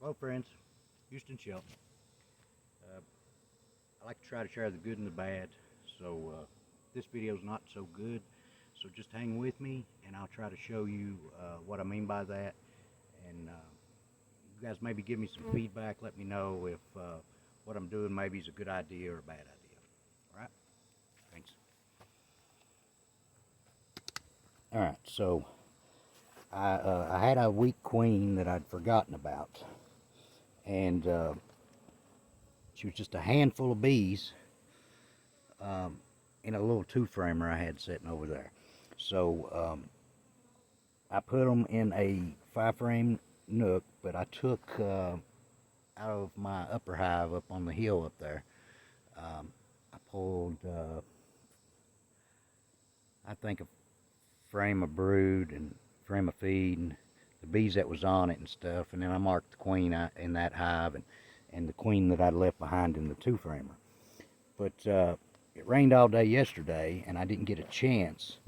Hello friends, Houston Shelton. I like to try to share the good and the bad, so this video is not so good, so just hang with me and I'll try to show you what I mean by that, and you guys maybe give me some feedback, let me know if what I'm doing maybe is a good idea or a bad idea. Alright, thanks. Alright, so I had a weak queen that I'd forgotten about, and she was just a handful of bees in a little two-framer I had sitting over there. So I put them in a 5-frame nook, but I took out of my upper hive up on the hill up there, I pulled, I think, a frame of brood and frame of feed and the bees that was on it and stuff, and then I marked the queen in that hive and the queen that I'd left behind in the two-framer. But it rained all day yesterday, and I didn't get a chance.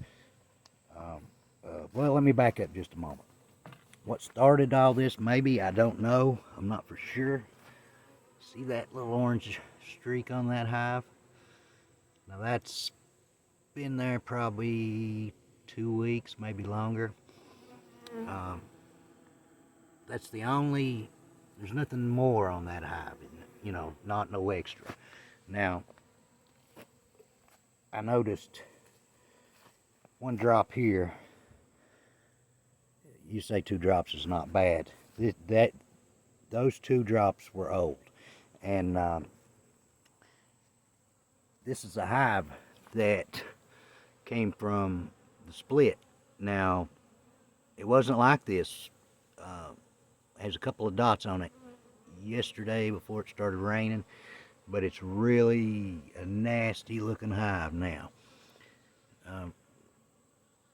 Well, let me back up just a moment. What started all this, maybe, I don't know. I'm not for sure. See that little orange streak on that hive? Now that's been there probably 2 weeks, maybe longer. That's the only, there's nothing more on that hive, you know, not no extra. Now, I noticed one drop here. You say 2 drops is not bad. Those 2 drops were old, and this is a hive that came from the split. Now, it wasn't like this. It has a couple of dots on it yesterday before it started raining, but it's really a nasty looking hive now.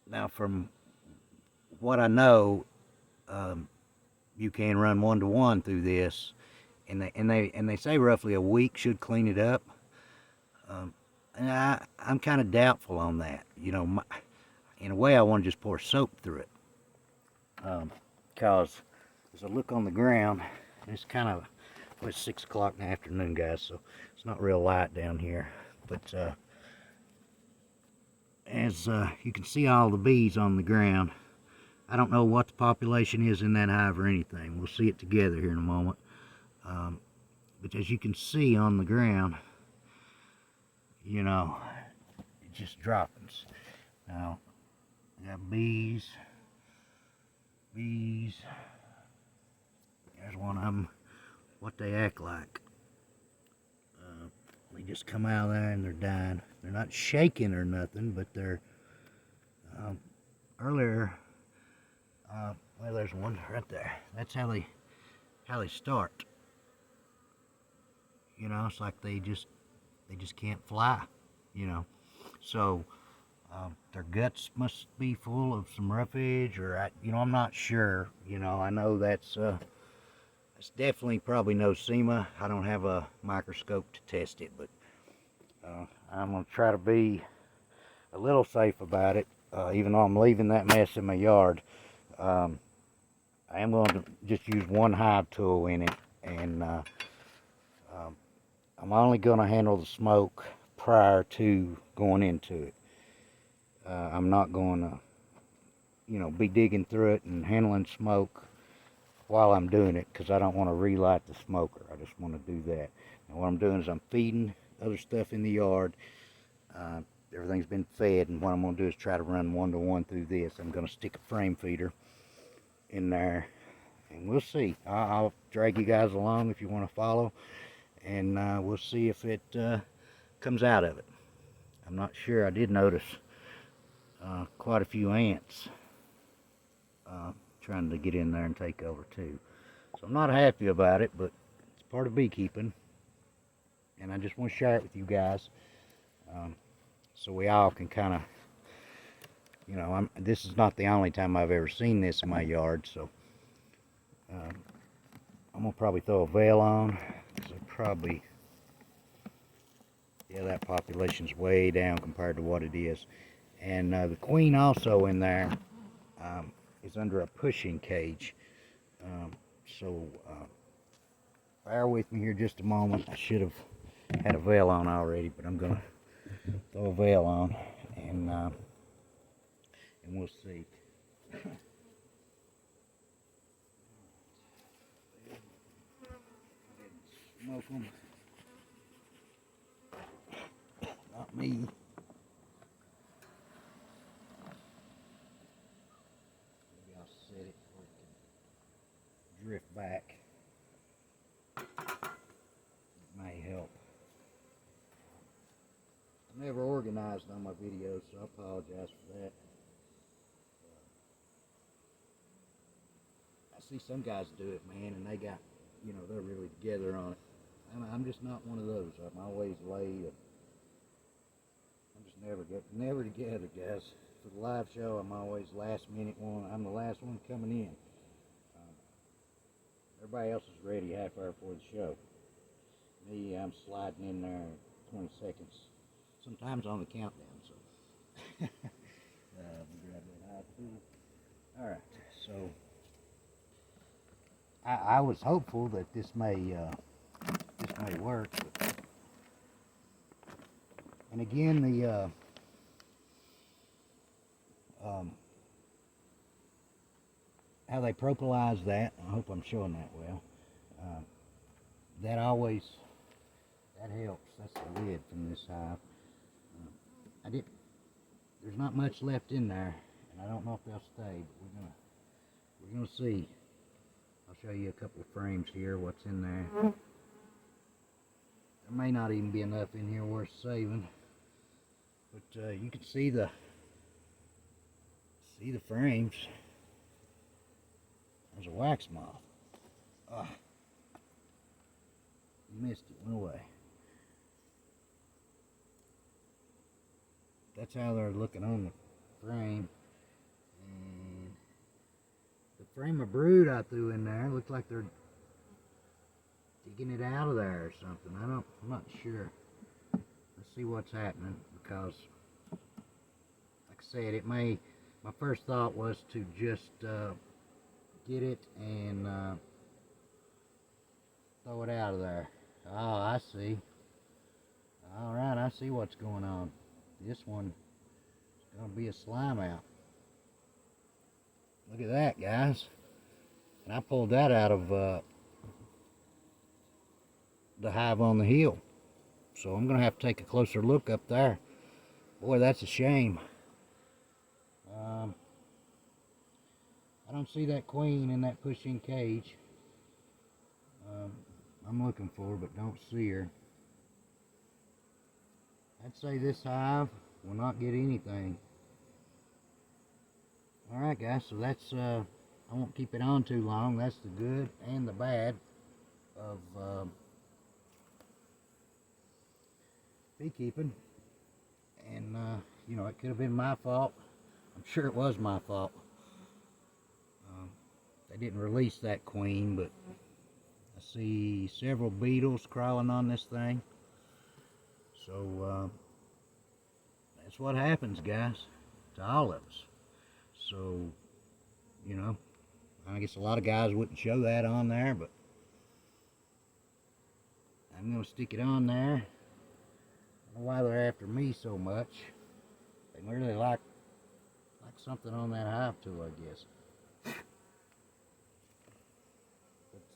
Now, from what I know, you can run 1-to-1 through this, and they say roughly a week should clean it up. And I'm kind of doubtful on that. You know, in a way, I want to just pour soap through it, because as I look on the ground, it's kind of, well, it's 6 o'clock in the afternoon, guys, so it's not real light down here. But as you can see all the bees on the ground, I don't know what the population is in that hive or anything. We'll see it together here in a moment. But as you can see on the ground, you know, it's just droppings. Now, we got bees. There's one of them, what they act like. They just come out of there and they're dying. They're not shaking or nothing, but they're, earlier, well, there's one right there. That's how they start. You know, it's like they just can't fly, you know. So their guts must be full of some roughage, or you know, I'm not sure. You know, I know that's definitely probably no SEMA. I don't have a microscope to test it, but I'm gonna try to be a little safe about it, even though I'm leaving that mess in my yard. I am going to just use one hive tool in it, and I'm only going to handle the smoke prior to going into it. I'm not going to, you know, be digging through it and handling smoke while I'm doing it, because I don't want to relight the smoker. I just want to do that. And what I'm doing is I'm feeding other stuff in the yard. Everything's been fed, and what I'm going to do is try to run 1-to-1 through this. I'm going to stick a frame feeder in there, and we'll see. I'll drag you guys along if you want to follow, and we'll see if it comes out of it. I'm not sure. I did notice quite a few ants trying to get in there and take over too. So I'm not happy about it, but it's part of beekeeping, and I just want to share it with you guys, so we all can kind of, you know, this is not the only time I've ever seen this in my yard, so I'm gonna probably throw a veil on, because probably, yeah, that population's way down compared to what it is. And the queen also in there is under a pushing cage, so bear with me here just a moment. I should have had a veil on already, but I'm gonna throw a veil on and we'll see. Smoke them. Not me. Maybe I'll set it where it can drift back. It may help. I'm never organized on my videos, so I apologize for that. I see some guys do it, man, and they got, you know, they're really together on it. I'm just not one of those. I'm always late. I'm just never together, guys. For the live show, I'm always last minute one. I'm the last one coming in. Everybody else is ready half hour before the show. Me, I'm sliding in there 20 seconds. Sometimes on the countdown, so. Grab that high tool. All right, so I was hopeful that this may work. But, and again, the how they propolize that. I hope I'm showing that well. That helps. That's the lid from this hive. There's not much left in there, and I don't know if they'll stay, but we're gonna see. I'll show you a couple of frames here, what's in there. There may not even be enough in here worth saving, but you can see the frames. There's a wax moth. Missed it, went away. That's how they're looking on the frame. And the frame of brood I threw in there looks like they're digging it out of there or something. I'm not sure. Let's see what's happening, because like I said, my first thought was to just get it and throw it out of there. Oh, I see. All right, I see what's going on. This one is going to be a slime out. Look at that, guys. And I pulled that out of the hive on the hill. So I'm going to have to take a closer look up there. Boy, that's a shame. I don't see that queen in that push-in cage. I'm looking for her, but don't see her. I'd say this hive will not get anything. Alright guys, so that's, I won't keep it on too long. That's the good and the bad of beekeeping. And, you know, it could have been my fault. I'm sure it was my fault. They didn't release that queen, but I see several beetles crawling on this thing. So that's what happens, guys, to all of us. So, you know, I guess a lot of guys wouldn't show that on there, but I'm going to stick it on there. I don't know why they're after me so much. They really like something on that hive tool, I guess.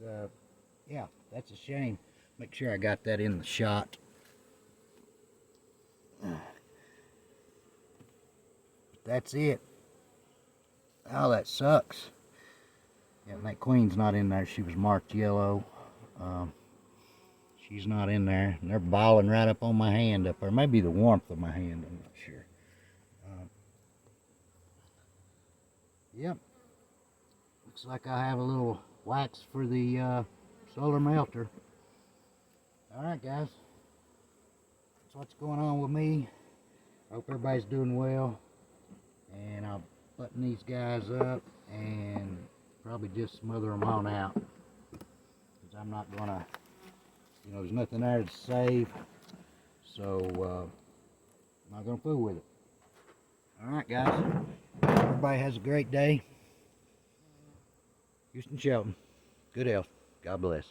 But yeah, that's a shame. Make sure I got that in the shot. But that's it. Oh, that sucks. Yeah, that queen's not in there. She was marked yellow. She's not in there. And they're balling right up on my hand up there. Maybe the warmth of my hand, I'm not sure. Yep. Looks like I have a little wax for the solar melter. Alright guys, that's what's going on with me. I hope everybody's doing well, and I'll button these guys up and probably just smother them on out, because I'm not gonna, you know, there's nothing there to save, so I'm not gonna fool with it. Alright guys, everybody has a great day. Houston Shelton, good health, God bless.